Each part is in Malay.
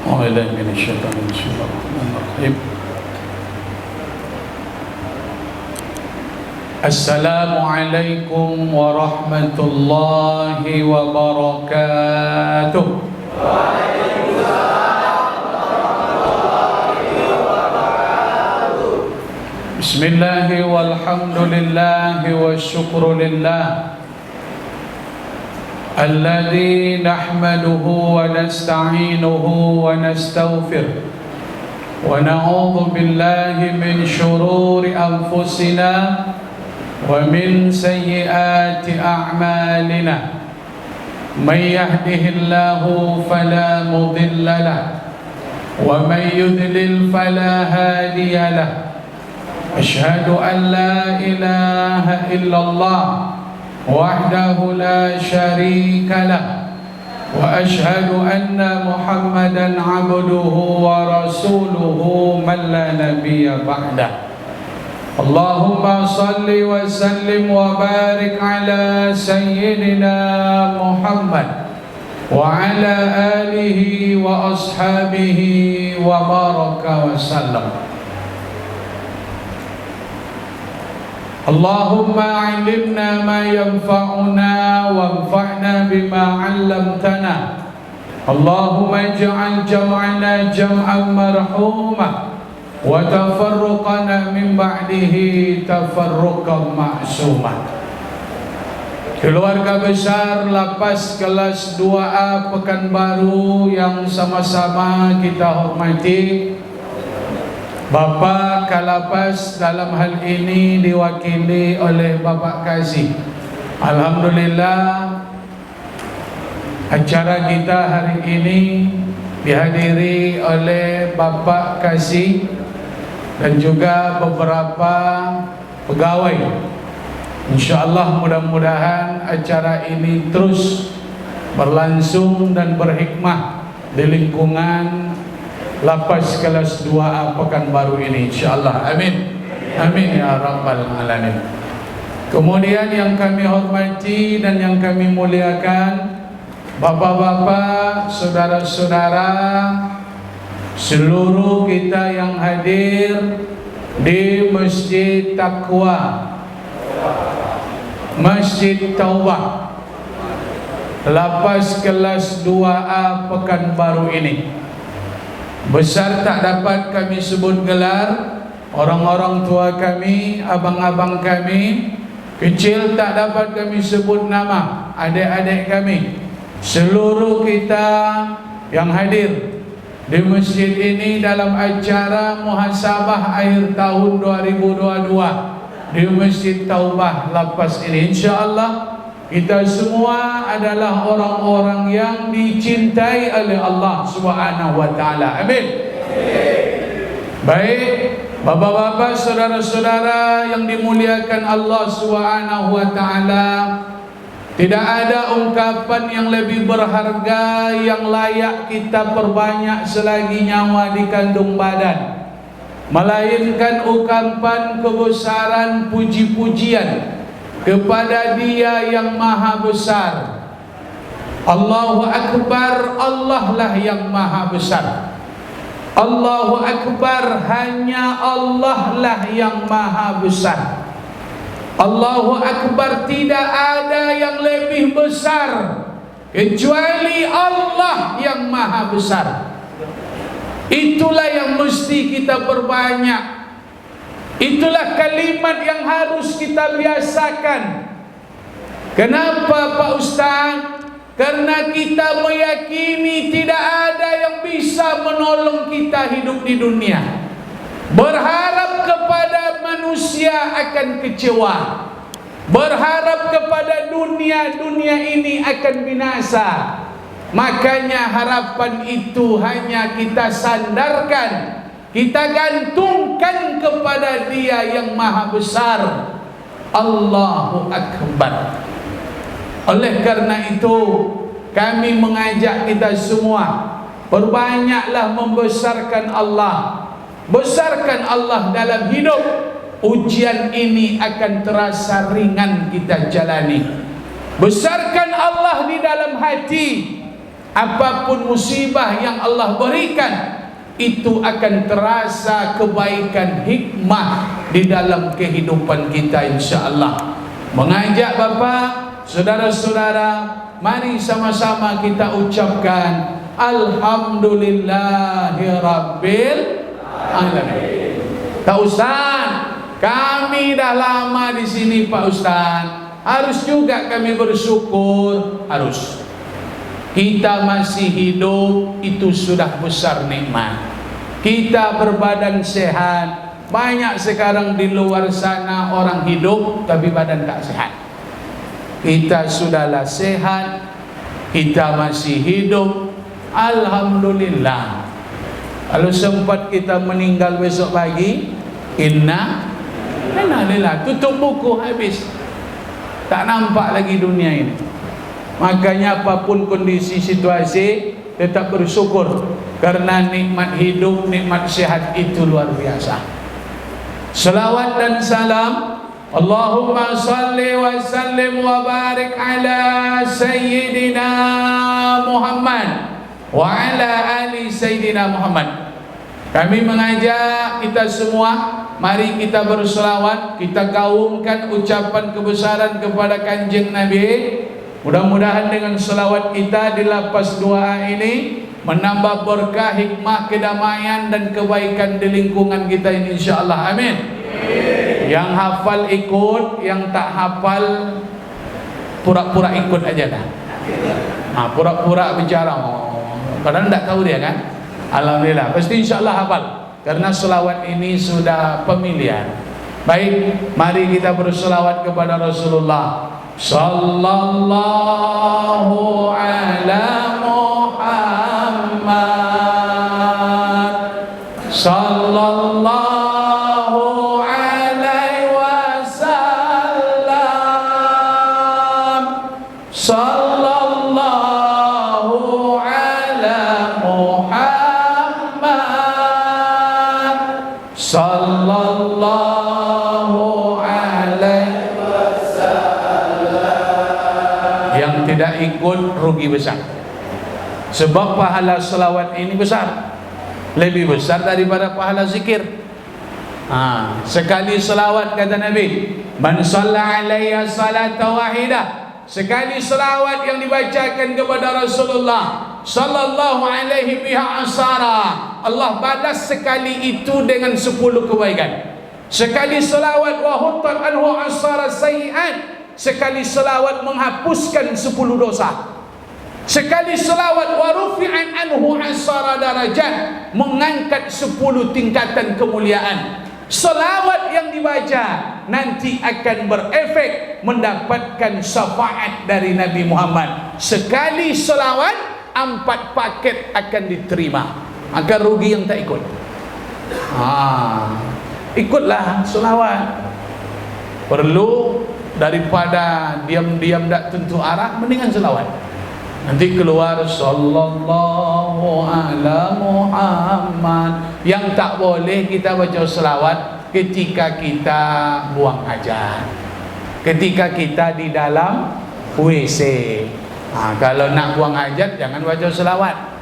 A'udzu billahi minasyaitonir rajim. Bismillahirrahmanirrahim. Assalamualaikum warahmatullahi wabarakatuh. Bismillahi walhamdulillahi wasyukru lillah alladzi nahmaduhu wa nasta'inuhu wa nastaghfir wa na'udzu billahi min syururi anfusina wa min sayyiati a'malina may yahdihillahu fala mudilla lahu wa may yudlil fala hadiya lahu asyhadu an la ilaha illallah wahdahu la syarika lah wa asyhadu anna Muhammadan abduhu wa rasuluhu man la nabiyya ba'dah. Allahumma salli wa sallim wa barik ala sayyidina Muhammad wa ala alihi wa ashabihi wa baraka wa sallam. Allahumma 'allimna ma yanfa'una wanfa'na bima 'allamtana. Allahumma ij'al jam'ana jam'an marhuma wa tafarruqana min ba'dihi tafarruqan ma'suma. Keluarga besar Lapas kelas 2A Pekanbaru yang sama-sama kita hormati, Bapak Kalapas dalam hal ini diwakili oleh Bapak Kasih. Alhamdulillah, acara kita hari ini dihadiri oleh Bapak Kasih dan juga beberapa pegawai. InsyaAllah mudah-mudahan acara ini terus berlangsung dan berhikmah di lingkungan Lapas kelas 2A Pekanbaru ini, insyaAllah. Amin. Amin ya rabbal alamin. Kemudian yang kami hormati dan yang kami muliakan, bapak-bapak, saudara-saudara, seluruh kita yang hadir di Masjid Taqwa, Masjid Taubah, Lapas kelas 2A Pekanbaru ini. Besar tak dapat kami sebut gelar, orang-orang tua kami, abang-abang kami. Kecil tak dapat kami sebut nama, adik-adik kami. Seluruh kita yang hadir di masjid ini dalam acara muhasabah akhir tahun 2022 di Masjid Taubah Lapas ini, insyaAllah kita semua adalah orang-orang yang dicintai oleh Allah Subhanahu wa taala. Amin. Baik, bapak-bapak, saudara-saudara yang dimuliakan Allah Subhanahu wa taala, tidak ada ungkapan yang lebih berharga yang layak kita perbanyak selagi nyawa di kandung badan, melainkan ungkapan kebesaran puji-pujian kepada Dia yang Maha Besar. Allahu Akbar, Allah lah yang Maha Besar. Allahu Akbar, hanya Allah lah yang Maha Besar. Allahu Akbar, tidak ada yang lebih besar kecuali Allah yang Maha Besar. Itulah yang mesti kita perbanyak. Itulah kalimat yang harus kita biasakan. Kenapa Pak Ustaz? Karena kita meyakini tidak ada yang bisa menolong kita hidup di dunia. Berharap kepada manusia akan kecewa. Berharap kepada dunia, dunia ini akan binasa. Makanya harapan itu hanya kita sandarkan, kita gantungkan kepada Dia yang Maha Besar. Allahu Akbar. Oleh karena itu, kami mengajak kita semua, perbanyaklah membesarkan Allah. Besarkan Allah dalam hidup. Ujian ini akan terasa ringan kita jalani. Besarkan Allah di dalam hati. apapun musibah yang Allah berikan, itu akan terasa kebaikan hikmah di dalam kehidupan kita, insya-Allah. Mengajak Bapak, saudara-saudara, mari sama-sama kita ucapkan Alhamdulillahirabbil alamin. Pak Ustaz, kami dah lama di sini Pak Ustaz. Harus juga kami bersyukur, harus. Kita masih hidup, itu sudah besar nikmat. Kita berbadan sehat. Banyak sekarang di luar sana orang hidup tapi badan tak sehat. Kita sudahlah sehat, kita masih hidup, alhamdulillah. Kalau sempat kita meninggal besok pagi, inna lillahi, tutup buku, habis. Tak nampak lagi dunia ini. Makanya apapun kondisi situasi, tetap bersyukur, karena nikmat hidup, nikmat sehat itu luar biasa. Salawat dan salam, Allahumma salli wa sallim wa barik ala Sayyidina Muhammad wa ala ali Sayyidina Muhammad. Kami mengajak kita semua, mari kita berselawat, kita gaungkan ucapan kebesaran kepada Kanjeng Nabi. Mudah-mudahan dengan selawat kita di lapas doa ini menambah berkah, hikmah, kedamaian dan kebaikan di lingkungan kita ini, insya-Allah. Amin. Yang hafal ikut, yang tak hafal pura-pura ikut aja dah. Pura-pura bicara, padahal tak tahu dia kan. Alhamdulillah, pasti insya-Allah hafal, karena selawat ini sudah pemilihan. Baik, mari kita berselawat kepada Rasulullah sallallahu ala Muhammad sallallahu alaihi wasallam sallallahu ala Muhammad sallallahu alaihi wasallam. Yang tidak ikut rugi besar, sebab pahala selawat ini besar, lebih besar daripada pahala zikir. Sekali selawat, kata Nabi, man shalla alayya salata wahidah, sekali selawat yang dibacakan kepada Rasulullah sallallahu alaihi biha asara, Allah balas sekali itu dengan 10 kebaikan. Sekali selawat wa huttat anhu asara sayiat, sekali selawat menghapuskan 10 dosa. Sekali selawat wa rufi'an anhu asara darajat, mengangkat 10 tingkatan kemuliaan. Selawat yang dibaca nanti akan berefek mendapatkan syafaat dari Nabi Muhammad. Sekali selawat 4 paket akan diterima. Maka rugi yang tak ikut. Ikutlah selawat. Perlu, daripada diam-diam tak tentu arah, mendingan selawat. Nanti keluar sallallahu ala Muhammad. Yang tak boleh kita baca selawat ketika kita buang hajat, ketika kita di dalam WC. Kalau nak buang hajat jangan baca selawat.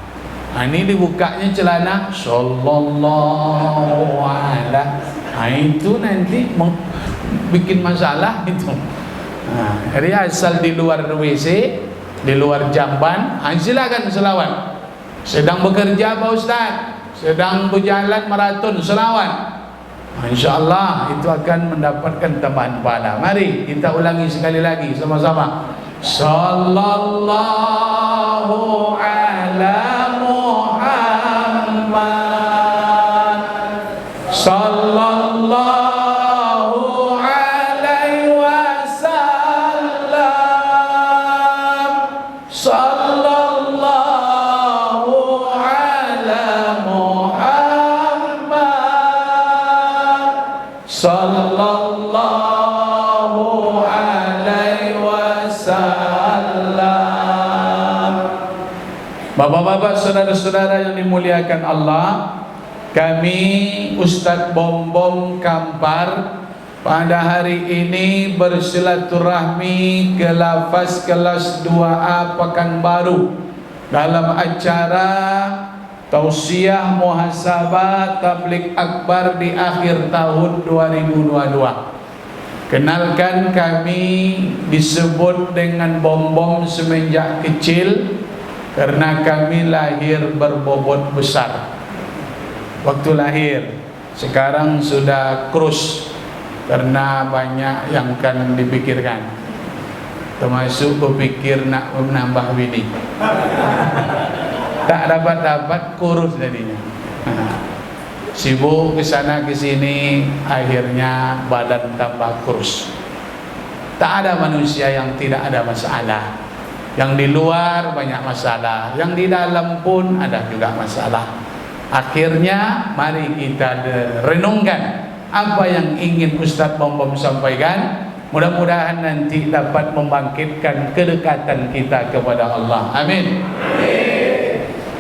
Ini dibukanya celana sallallahu ala. Itu nanti bikin masalah itu. Jadi asal di luar WC, di luar jamban, silakan selawat. Sedang bekerja Pak Ustaz, sedang berjalan maraton, selawat. InsyaAllah itu akan mendapatkan tambahan pahala. Mari kita ulangi sekali lagi sama-sama. Sallallahu ala Muhammad sallallahu alaihi wasallam sallallahu ala Muhammad sallallahu alaihi wasallam. Bapak-bapak, saudara-saudara yang dimuliakan Allah, kami Ustadz Bom-Bom Kampar pada hari ini bersilaturahmi ke Lafaz kelas 2A Pekanbaru dalam acara tausiah muhasabah tabligh akbar di akhir tahun 2022. Kenalkan, kami disebut dengan bom-bom semenjak kecil karena kami lahir berbobot besar waktu lahir. Sekarang sudah krus karena banyak yang akan dipikirkan, termasuk berpikir nak menambah bini. Tak dapat kurus jadinya. Sibuk ke sana ke sini, akhirnya badan tambah kurus. Tak ada manusia yang tidak ada masalah. Yang di luar banyak masalah, yang di dalam pun ada juga masalah. Akhirnya mari kita renungkan apa yang ingin Ustaz Bom-Bom sampaikan. Mudah-mudahan nanti dapat membangkitkan kedekatan kita kepada Allah. Amin.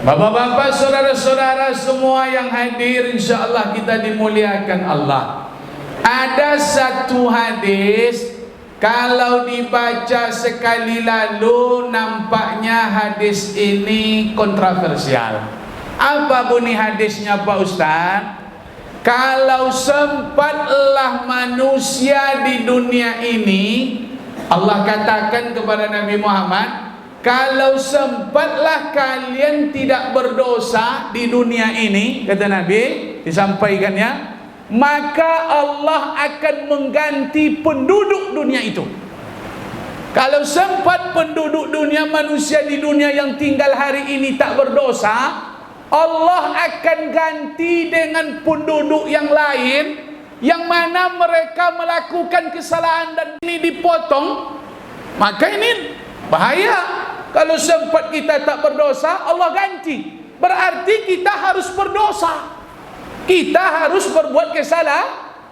Bapak-bapak, saudara-saudara semua yang hadir, insyaAllah kita dimuliakan Allah. Ada satu hadis, kalau dibaca sekali lalu nampaknya hadis ini kontroversial. Apa bunyi hadisnya Pak Ustaz? Kalau sempatlah manusia di dunia ini, Allah katakan kepada Nabi Muhammad, kalau sempatlah kalian tidak berdosa di dunia ini, kata Nabi, disampaikannya, maka Allah akan mengganti penduduk dunia itu. Kalau sempat penduduk dunia, manusia di dunia yang tinggal hari ini tak berdosa, Allah akan ganti dengan penduduk yang lain, yang mana mereka melakukan kesalahan dan ini dipotong. Maka ini bahaya. Kalau sempat kita tak berdosa, Allah ganti. Berarti kita harus berdosa. Kita harus berbuat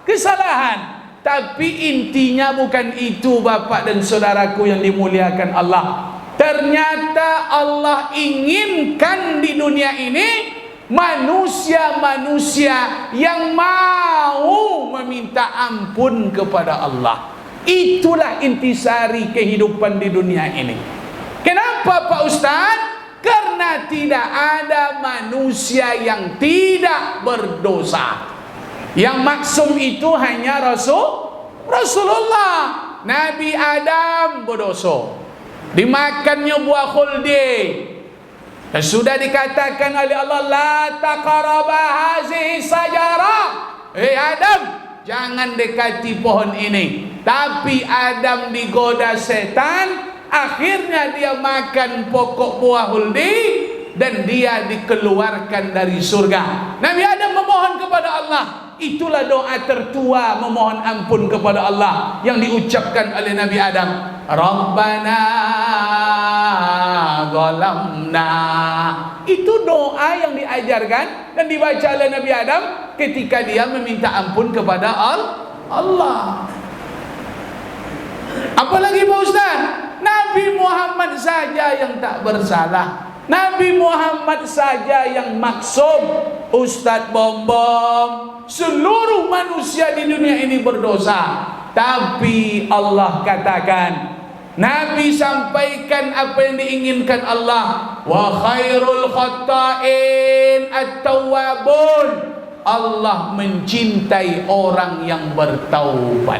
kesalahan. Tapi intinya bukan itu, Bapak dan saudaraku yang dimuliakan Allah. Ternyata Allah inginkan di dunia ini manusia-manusia yang mau meminta ampun kepada Allah. Itulah intisari kehidupan di dunia ini. Kenapa Pak Ustaz? Karena tidak ada manusia yang tidak berdosa. Yang maksum itu hanya Rasulullah. Nabi Adam berdosa, dimakannya buah khuldi. Dan sudah dikatakan oleh Allah, la taqraba hazihi sajarah. Adam, jangan dekati pohon ini. Tapi Adam digoda setan, akhirnya dia makan pokok buah huldi dan dia dikeluarkan dari surga. Nabi Adam memohon kepada Allah. Itulah doa tertua memohon ampun kepada Allah yang diucapkan oleh Nabi Adam. Rabbana zalamna. Itu doa yang diajarkan dan dibaca oleh Nabi Adam ketika dia meminta ampun kepada Allah. Apalagi Pak Ustaz? Nabi Muhammad saja yang tak bersalah, Nabi Muhammad saja yang maksum. Ustaz Bom-Bom, seluruh manusia di dunia ini berdosa. Tapi Allah katakan, Nabi sampaikan apa yang diinginkan Allah. Wa khairul khatta'in at-tawwabun. Allah mencintai orang yang bertaubat.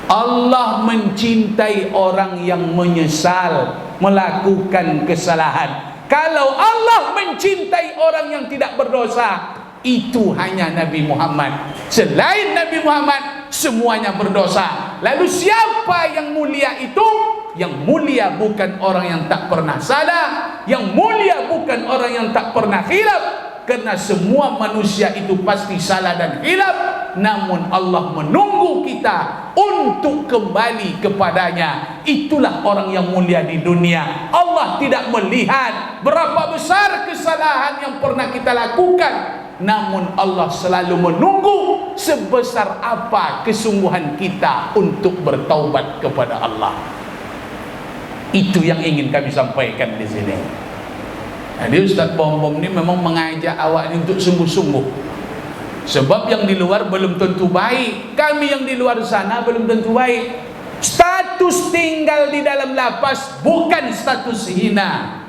Allah mencintai orang yang menyesal melakukan kesalahan. Kalau Allah mencintai orang yang tidak berdosa, itu hanya Nabi Muhammad. Selain Nabi Muhammad, semuanya berdosa. Lalu siapa yang mulia itu? Yang mulia bukan orang yang tak pernah salah, yang mulia bukan orang yang tak pernah khilaf. Karena semua manusia itu pasti salah dan hilaf. Namun Allah menunggu kita untuk kembali kepadanya. Itulah orang yang mulia di dunia. Allah tidak melihat berapa besar kesalahan yang pernah kita lakukan, namun Allah selalu menunggu sebesar apa kesungguhan kita untuk bertaubat kepada Allah. Itu yang ingin kami sampaikan di sini. Jadi Ustaz Bom-Bom ini memang mengajak awak ini untuk sungguh-sungguh. Sebab yang di luar belum tentu baik. Kami yang di luar sana belum tentu baik. Status tinggal di dalam lapas bukan status hina.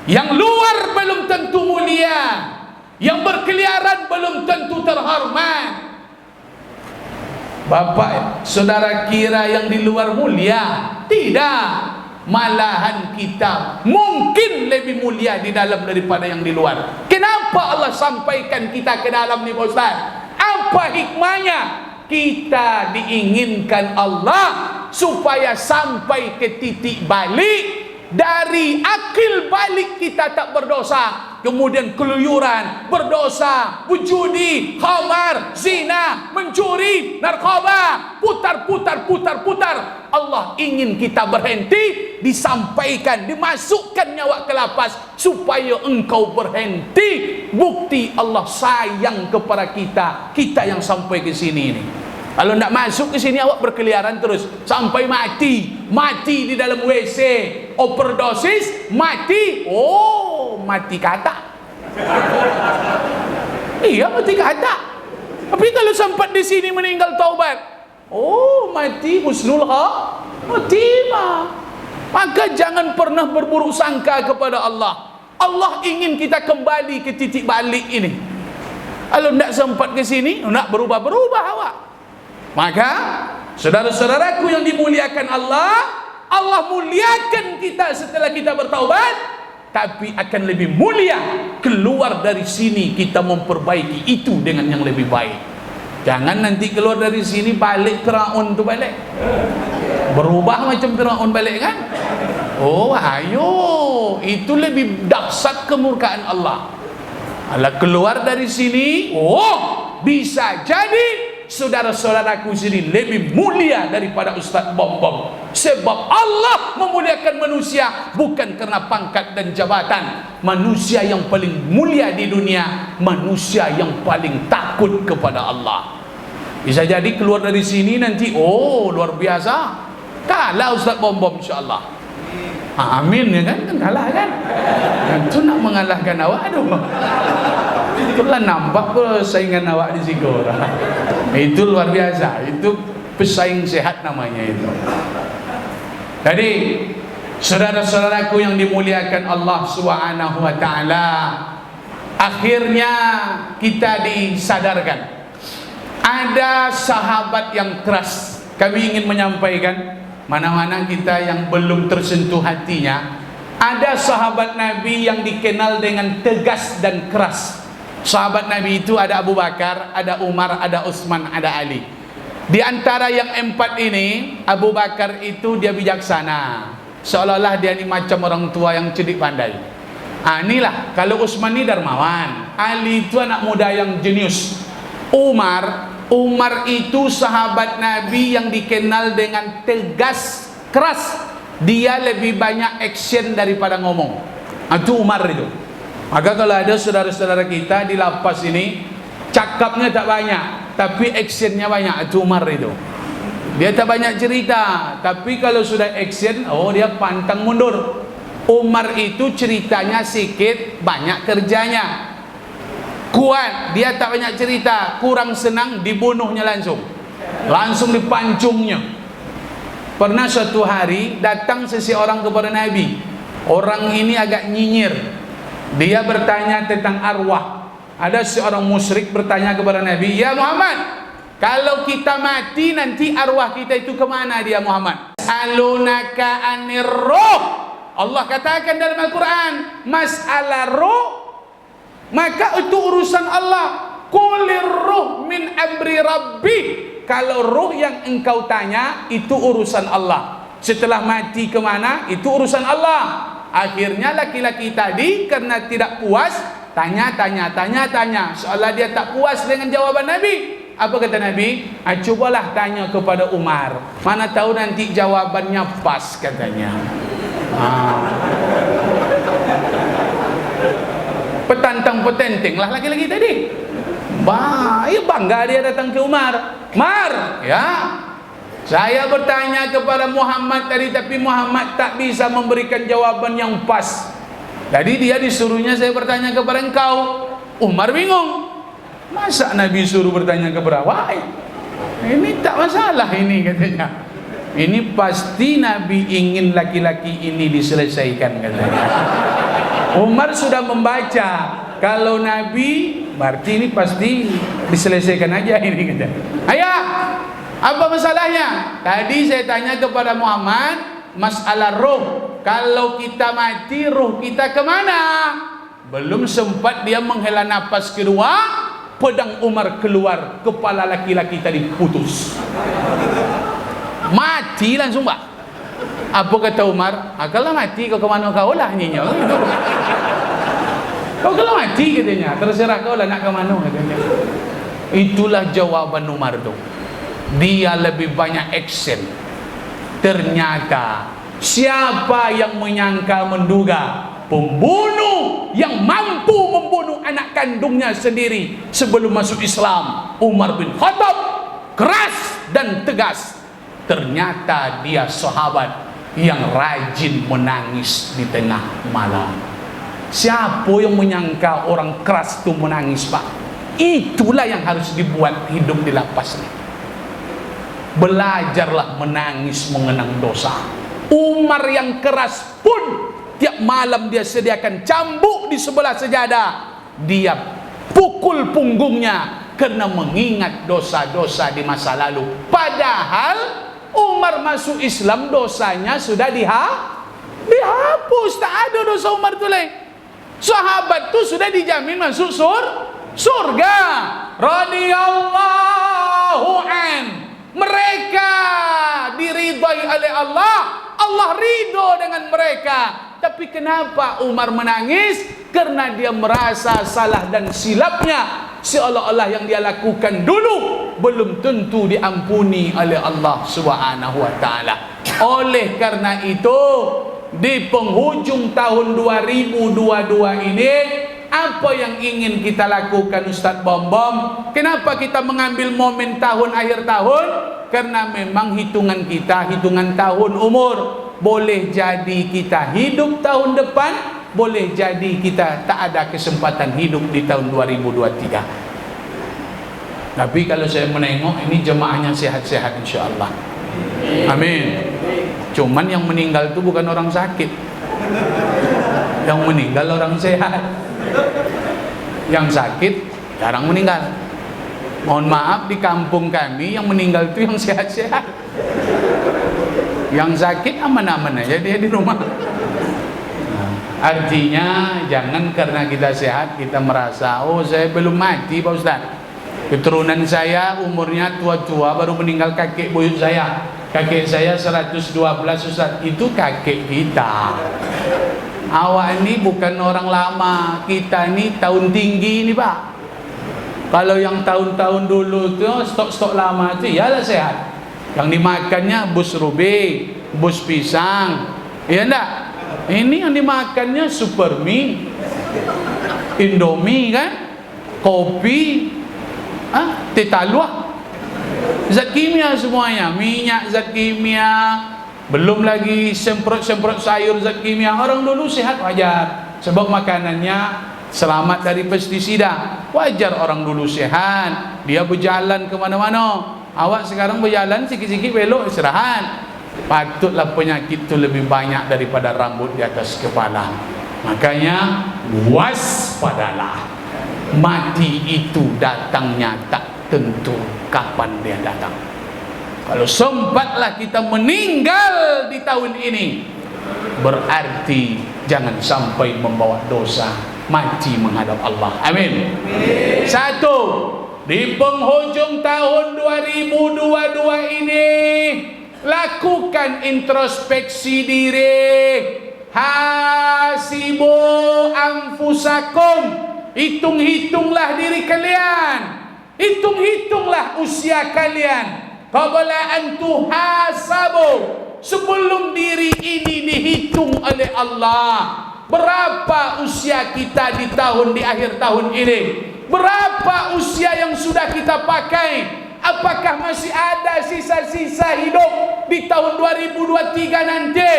Yang luar belum tentu mulia, yang berkeliaran belum tentu terhormat. Bapak, saudara kira yang di luar mulia? Tidak. Malahan kita mungkin lebih mulia di dalam daripada yang di luar. Kenapa Allah sampaikan kita ke dalam ni, Pak Ustaz? Apa hikmahnya? Kita diinginkan Allah supaya sampai ke titik balik. Dari akil balik kita tak berdosa, kemudian keluyuran, berdosa, berjudi, khamar, zina, mencuri, narkoba, putar. Allah ingin kita berhenti, disampaikan, dimasukkan nyawa ke lapas supaya engkau berhenti. Bukti Allah sayang kepada kita yang sampai ke sini ini. Kalau tidak masuk ke sini, awak berkeliaran terus sampai mati di dalam WC, overdosis, mati. Oh, mati kata. Iya, mati kata. Tapi kalau sempat di sini meninggal taubat, oh, mati husnul khatimah. Maka jangan pernah berburuk sangka kepada Allah. Allah ingin kita kembali ke titik balik ini. Kalau tidak sempat ke sini, nak berubah awak. Maka saudara-saudaraku yang dimuliakan Allah, Allah muliakan kita setelah kita bertaubat, tapi akan lebih mulia keluar dari sini kita memperbaiki itu dengan yang lebih baik. Jangan nanti keluar dari sini balik Firaun tu balik, berubah macam Firaun balik kan? Oh, ayo, itu lebih dahsyat kemurkaan Allah. Allah keluar dari sini, oh, bisa jadi saudara-saudaraku sini lebih mulia daripada Ustaz Bom-Bom. Sebab Allah memuliakan manusia bukan karena pangkat dan jabatan. Manusia yang paling mulia di dunia, manusia yang paling takut kepada Allah. Bisa jadi keluar dari sini nanti, oh, luar biasa, kalah Ustaz Bom-Bom insyaAllah. Amin, ya kan? Kalah kan? Itu nak mengalahkan awak, aduh, itulah nampak persaingan awak di Sigora. Itu luar biasa, itu pesaing sehat namanya itu. Jadi saudara-saudaraku yang dimuliakan Allah Subhanahu wa taala, akhirnya kita disadarkan ada sahabat yang keras. Kami ingin menyampaikan, mana-mana kita yang belum tersentuh hatinya, ada sahabat Nabi yang dikenal dengan tegas dan keras. Sahabat Nabi itu ada Abu Bakar, ada Umar, ada Utsman, ada Ali. Di antara yang empat ini, Abu Bakar itu dia bijaksana, seolah-olah dia ini macam orang tua yang cerdik pandai. Inilah, kalau Utsman ini dermawan, Ali itu anak muda yang jenius. Umar itu sahabat Nabi yang dikenal dengan tegas, keras. Dia lebih banyak action daripada ngomong. Itu Umar itu. Maka kalau ada saudara-saudara kita di lapas ini, cakapnya tak banyak, tapi actionnya banyak. Itu Umar itu. Dia tak banyak cerita, tapi kalau sudah action, oh, dia pantang mundur. Umar itu ceritanya sikit, banyak kerjanya. Kuat, dia tak banyak cerita. Kurang senang, dibunuhnya langsung dipancungnya. Pernah suatu hari datang seseorang kepada Nabi. Orang ini agak nyinyir. Dia bertanya tentang arwah. Ada seorang musyrik bertanya kepada Nabi, "Ya Muhammad, kalau kita mati nanti arwah kita itu kemana dia Muhammad?" Alunaka anir ruh. Allah katakan dalam Al-Quran, masalah ruh, maka itu urusan Allah. Qulir ruh min amri rabbi. Kalau ruh yang engkau tanya itu urusan Allah. Setelah mati kemana, itu urusan Allah. Akhirnya laki-laki tadi karena tidak puas, tanya. Seolah dia tak puas dengan jawaban Nabi. Apa kata Nabi? Cobalah tanya kepada Umar. Mana tahu nanti jawabannya pas, katanya. Petantang-petenteng lah laki-laki tadi. Bangga dia datang ke Umar. Umar, ya, saya bertanya kepada Muhammad tadi, tapi Muhammad tak bisa memberikan jawaban yang pas. Jadi dia disuruhnya saya bertanya kepada engkau. Umar bingung. Masa Nabi suruh bertanya kepada awak? Ini tak masalah ini, katanya. Ini pasti Nabi ingin laki-laki ini diselesaikan, katanya. Umar sudah membaca. Kalau Nabi, berarti ini pasti diselesaikan aja ini kata. Ayah, apa masalahnya? Tadi saya tanya kepada Muhammad masalah roh. Kalau kita mati, roh kita kemana? Belum sempat dia menghela nafas kedua, pedang Umar keluar, kepala laki-laki tadi putus. Mati langsung, Pak. Apa kata Umar? Kalau mati kau kemana kau lah nyinya. Kau kalau mati katanya, terserah kau lah nak ke mana katanya. Itulah jawaban Umar tu. Dia lebih banyak action. Ternyata siapa yang menyangka menduga pembunuh yang mampu membunuh anak kandungnya sendiri sebelum masuk Islam, Umar bin Khattab, keras dan tegas. Ternyata dia sahabat yang rajin menangis di tengah malam. Siapa yang menyangka orang keras itu menangis, Pak? Itulah yang harus dibuat hidup di lapas ini. Belajarlah menangis mengenang dosa. Umar yang keras pun tiap malam dia sediakan cambuk di sebelah sejadah. Dia pukul punggungnya karena mengingat dosa-dosa di masa lalu. Padahal Umar masuk Islam dosanya sudah dihapus. Tak ada dosa Umar tu lain. Sahabat tu sudah dijamin masuk surga. Radhiyallahu an. Mereka diridhai oleh Allah. Allah ridho dengan mereka. Tapi kenapa Umar menangis? Karena dia merasa salah dan silapnya seolah-olah yang dia lakukan dulu belum tentu diampuni oleh Allah Subhanahu wa taala. Oleh karena itu, di penghujung tahun 2022 ini, apa yang ingin kita lakukan Ustaz Bom-Bom? Kenapa kita mengambil momen tahun akhir tahun? Karena memang hitungan kita, hitungan tahun umur. Boleh jadi kita hidup tahun depan, boleh jadi kita tak ada kesempatan hidup di tahun 2023. Tapi kalau saya menengok, ini jemaahnya sehat-sehat insyaAllah. Amin. Cuman yang meninggal itu bukan orang sakit, yang meninggal orang sehat. Yang sakit jarang meninggal. Mohon maaf, di kampung kami yang meninggal itu yang sehat-sehat. Yang sakit aman-aman aja dia di rumah. Artinya jangan karena kita sehat kita merasa, oh saya belum mati Pak Ustaz, keturunan saya umurnya tua-tua baru meninggal kakek buyut saya. Kakek saya 112 Ustaz. Itu kakek kita. Awak ini bukan orang lama. Kita ini tahun tinggi ini Pak. Kalau yang tahun-tahun dulu tuh stok-stok lama itu iyalah sehat. Yang dimakannya bus rubi, bus pisang. Iya enggak? Ini yang dimakannya super mie, Indomie kan, kopi, teh taluah, zat kimia semuanya, minyak zat kimia, belum lagi semprot-semprot sayur zat kimia. Orang dulu sehat wajar, sebab makanannya selamat dari pestisida. Wajar orang dulu sehat, dia berjalan kemana-mana. Awak sekarang berjalan sikit-sikit belok istirahat. Patutlah penyakit itu lebih banyak daripada rambut di atas kepala. Makanya waspadalah. Mati itu datangnya tak tentu kapan dia datang. Kalau sempatlah kita meninggal di tahun ini, berarti jangan sampai membawa dosa mati menghadap Allah. Amin. Satu, di penghujung tahun 2022 ini, lakukan introspeksi diri. Hasibu anfusakum. Hitung-hitunglah diri kalian. Hitung-hitunglah usia kalian. Qabla an tuhasabu. Sebelum diri ini dihitung oleh Allah. Berapa usia kita di akhir tahun ini? Berapa usia yang sudah kita pakai? Apakah masih ada sisa-sisa hidup di tahun 2023 nanti?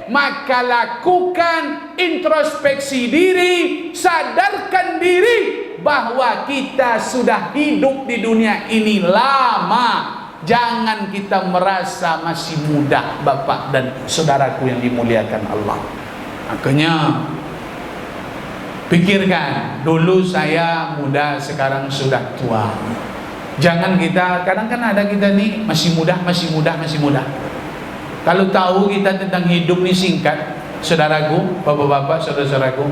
Maka lakukan introspeksi diri, sadarkan diri bahwa kita sudah hidup di dunia ini lama. Jangan kita merasa masih muda, Bapak dan saudaraku yang dimuliakan Allah. Makanya Pikirkan, dulu saya muda, sekarang sudah tua. Jangan kita, kadang kan ada kita nih masih muda. Kalau tahu kita tentang hidup ini singkat, saudaraku, bapak-bapak, saudara-saudaraku,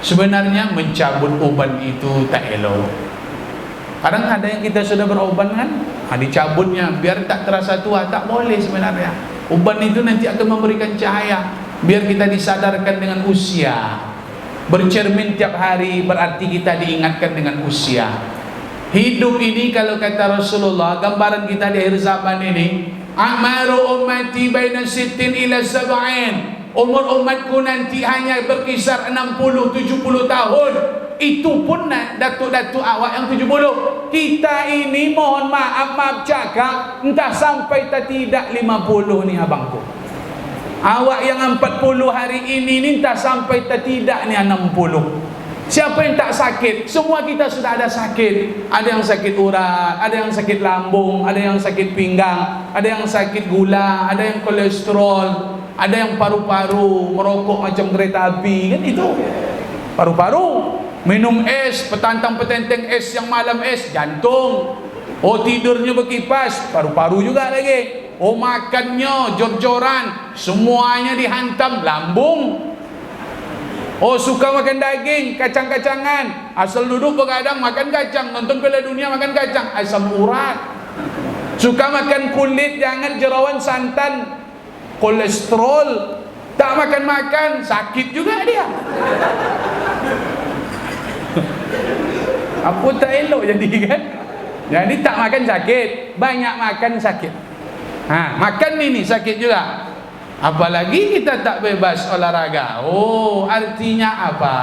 sebenarnya mencabut uban itu tak elok. Kadang ada yang kita sudah beruban kan, dicabutnya biar tak terasa tua, tak boleh sebenarnya. Uban itu nanti akan memberikan cahaya, biar kita disadarkan dengan usia. Bercermin tiap hari berarti kita diingatkan dengan usia. Hidup ini kalau kata Rasulullah, gambaran kita di akhir zaman ini, a'maru ummati baina sittin ila sab'in. Umur umatku nanti hanya berkisar 60-70 tahun. Itu pun datuk-datuk awak yang 70. Kita ini mohon maaf cakap, entah sampai tak tidak 50 ni abangku. Awak yang 40 hari ini entah sampai tak tidak ni 60. Siapa yang tak sakit? Semua kita sudah ada sakit. Ada yang sakit urat, ada yang sakit lambung, ada yang sakit pinggang, ada yang sakit gula, ada yang kolesterol, ada yang paru-paru, merokok macam kereta api, kan itu paru-paru. Minum es, petantang-petenteng es yang malam es, jantung. Oh, tidurnya berkipas, paru-paru juga lagi. Oh, makannya jor-joran, semuanya dihantam, lambung. Oh, suka makan daging, kacang-kacangan, asal duduk begadang makan kacang, nonton Piala Dunia makan kacang, asam urat. Suka makan kulit, jangan jerawan santan, kolesterol. Tak makan-makan, sakit juga dia. Apa tak elok jadi kan? Jadi tak makan sakit, banyak makan sakit. Makan ini sakit juga. Apalagi kita tak bebas olahraga. Oh, artinya apa?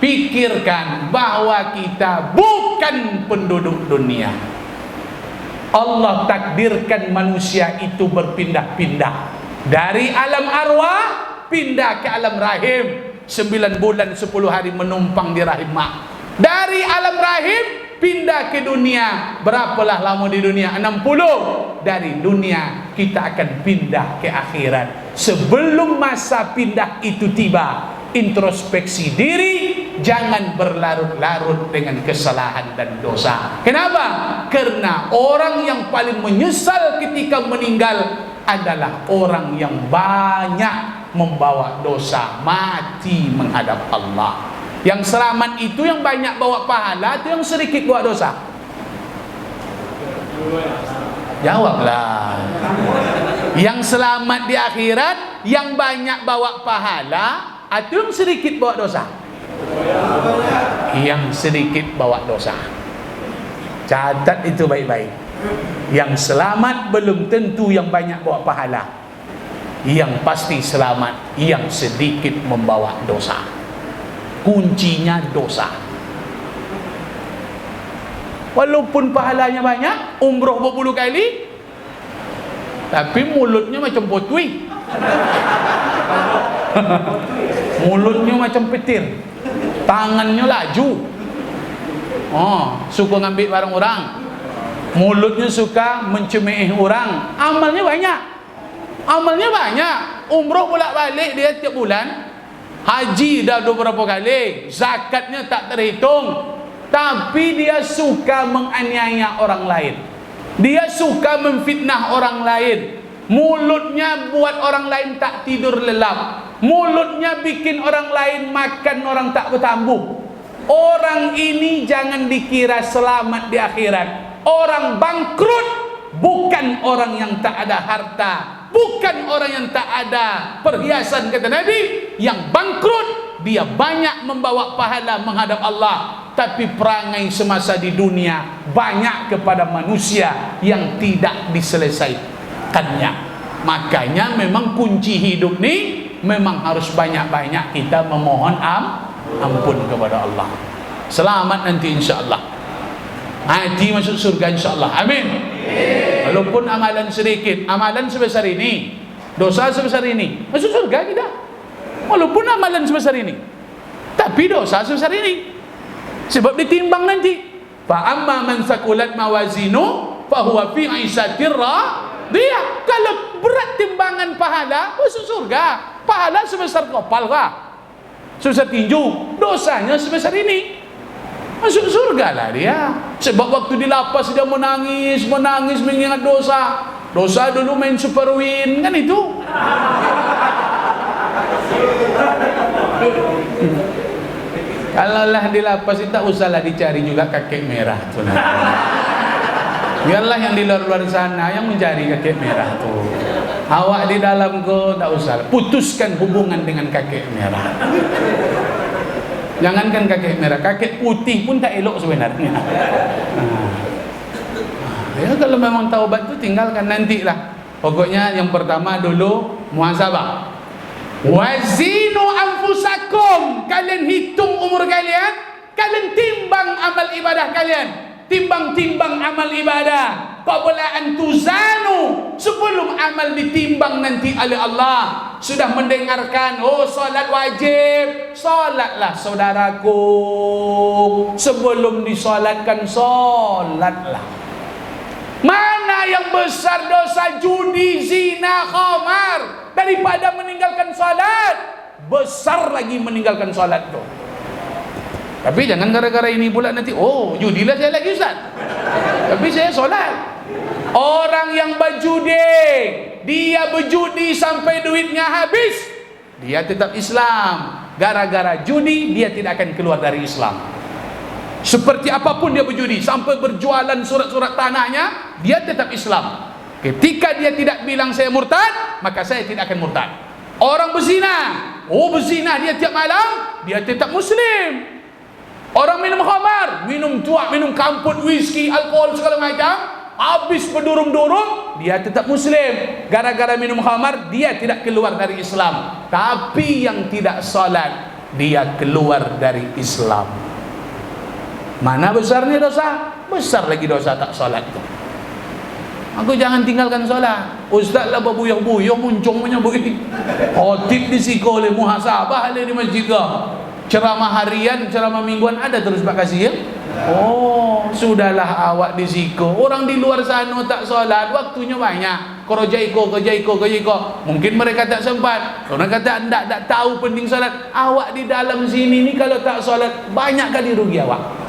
Pikirkan bahwa kita bukan penduduk dunia. Allah takdirkan manusia itu berpindah-pindah dari alam arwah pindah ke alam rahim. 9 bulan 10 hari menumpang di rahim mak. Dari alam rahim pindah ke dunia. Berapalah lama di dunia? 60. Dari dunia kita akan pindah ke akhirat. Sebelum masa pindah itu tiba, introspeksi diri, jangan berlarut-larut dengan kesalahan dan dosa. Kenapa? Karena orang yang paling menyesal ketika meninggal adalah orang yang banyak membawa dosa, mati menghadap Allah. Yang selamat itu yang banyak bawa pahala, atau yang sedikit bawa dosa? Jawablah. Yang selamat di akhirat, yang banyak bawa pahala, atau yang sedikit bawa dosa? Yang sedikit bawa dosa. Catat itu baik-baik. Yang selamat belum tentu yang banyak bawa pahala. Yang pasti selamat yang sedikit membawa dosa. Kuncinya dosa. Walaupun pahalanya banyak, umroh berpuluh kali, tapi mulutnya macam potui. Mulutnya macam petir, tangannya laju. Suka ngambil barang orang, mulutnya suka mencemeh orang. Amalnya banyak. Umroh bolak-balik dia tiap bulan. Haji dah beberapa kali, zakatnya tak terhitung, tapi dia suka menganiaya orang lain. Dia suka memfitnah orang lain. Mulutnya buat orang lain tak tidur lelap. Mulutnya bikin orang lain makan orang tak bertambuh. Orang ini jangan dikira selamat di akhirat. Orang bangkrut bukan orang yang tak ada harta, bukan orang yang tak ada perhiasan, kata Nabi. Yang bangkrut, dia banyak membawa pahala menghadap Allah, tapi perangai semasa di dunia banyak kepada manusia yang tidak diselesaikannya. Makanya memang kunci hidup ni memang harus banyak-banyak kita memohon ampun kepada Allah. Selamat nanti insya-Allah. Hati masuk surga insya-Allah. Amin. Walaupun amalan sedikit, amalan sebesar ini, dosa sebesar ini, masuk surga kita. Walaupun amalan sebesar ini, tapi dosa sebesar ini. Sebab ditimbang nanti. Fa amma man saqulat mawazinu fa huwa fi 'ishatir radiyah. Kalau berat timbangan pahala, masuk surga. Pahala sebesar kapal kah? sebesar tinju, dosanya sebesar ini. Masuk surga lah dia. Sebab waktu di lapas dia menangis mengingat dosa. Dosa dulu main Super Win, kan itu. Kalau lah di lapas itu tak usahlah dicari juga kakek merah tuh. Biarlah yang di luar sana yang mencari kakek merah tuh. Awak di dalam go tak usah. Putuskan hubungan dengan kakek merah. Jangankan kakek merah, kakek putih pun tak elok sebenarnya. Ya kalau memang taubat tu tinggalkan nantilah. Pokoknya yang pertama dulu muhasabah. Wazinu anfusakum, kalian hitung umur kalian, kalian timbang amal ibadah kalian, timbang amal ibadah. Qabla an tuzanu, sebelum amal ditimbang nanti oleh Allah. Sudah mendengarkan, oh solat wajib, solatlah saudaraku. Sebelum disolatkan, solatlah. Mana yang besar dosa judi, zina, khamar daripada meninggalkan salat? Besar lagi meninggalkan salat tu. Tapi jangan gara-gara ini pula nanti, oh judilah saya lagi Ustaz, tapi saya solat. Orang yang berjudi, dia berjudi sampai duitnya habis, dia tetap Islam. Gara-gara judi dia tidak akan keluar dari Islam. Seperti apapun dia berjudi, sampai berjualan surat-surat tanahnya, dia tetap Islam. Ketika dia tidak bilang saya murtad, maka saya tidak akan murtad. Orang berzina, oh berzina dia tiap malam, dia tetap Muslim. Orang minum khamar, minum tuak, minum kamput, whisky, alkohol segala macam, habis berdurung-durung, dia tetap Muslim. Gara-gara minum khamar, dia tidak keluar dari Islam. Tapi yang tidak salat, dia keluar dari Islam. Mana besarnya dosa? Besar lagi dosa tak solat tu. Aku jangan tinggalkan solat. Ustaz lah berbuyung-buyung muncung punya begini. Khotib disiko oleh muhasabah di masjid ke. Ceramah harian, ceramah mingguan ada terus Pak kasih ya. Oh, sudahlah awak disiko. Orang di luar sana tak solat, waktunya banyak. Kerja iko. Mungkin mereka tak sempat. Orang kata tak tahu penting solat. Awak di dalam sini ni kalau tak solat, banyak kali rugi awak.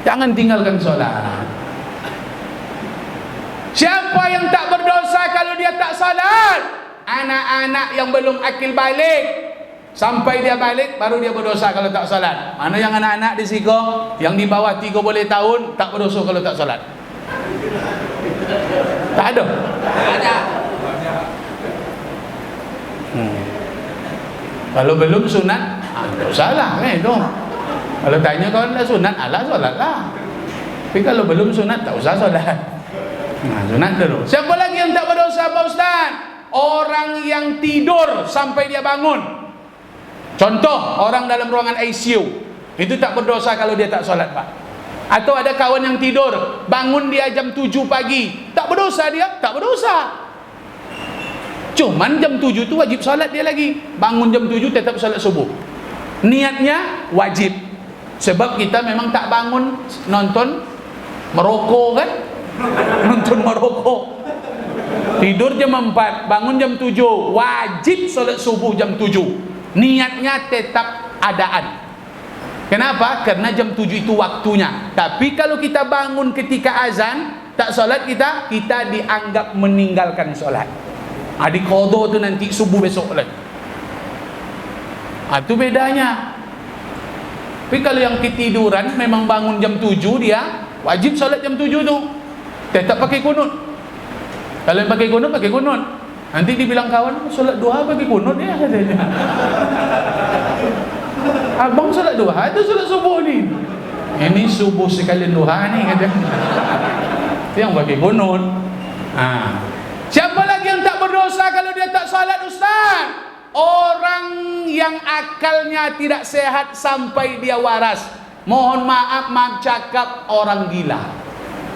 Jangan tinggalkan solat. Siapa yang tak berdosa kalau dia tak salat? Anak-anak yang belum akil balik. Sampai dia balik baru dia berdosa kalau tak salat. Mana yang anak-anak di situ yang di bawah 30 tahun tak berdosa kalau tak salat? Tak ada. Kalau belum sunat, tak usahlah itu. Kalau tanya kawan dah sunat, alah solat lah. Tapi kalau belum sunat, tak usah solat. Nah, sunat dulu. Siapa lagi yang tak berdosa Pak Ustaz? Orang yang tidur sampai dia bangun. Contoh, orang dalam ruangan ICU. Itu tak berdosa kalau dia tak solat Pak. Atau ada kawan yang tidur, bangun dia jam 7 pagi. Tak berdosa dia? Tak berdosa. Cuman jam 7 tu wajib solat dia lagi. Bangun jam 7 tetap solat subuh. Niatnya wajib. Sebab kita memang tak bangun nonton merokok kan? Nonton merokok. Tidur jam 4, bangun jam 7, wajib solat subuh jam 7. Niatnya tetap adaan. Kenapa? Karena jam 7 itu waktunya. Tapi kalau kita bangun ketika azan, tak solat kita dianggap meninggalkan solat. Di qada tu nanti subuh besok lagi. Itu bedanya. Tapi kalau yang ketiduran memang bangun jam 7 dia wajib solat jam 7 tu. Tetap pakai kunut. Kalau yang pakai kunut. Nanti dibilang kawan, solat duha pakai kunut ya katanya. Abang solat duha itu solat subuh ni. Ini subuh sekalian duha ni katanya. Itu yang pakai kunut. Siapa lagi yang tak berdosa kalau dia tak solat Ustaz? Orang yang akalnya tidak sehat sampai dia waras. Mohon maaf cakap orang gila.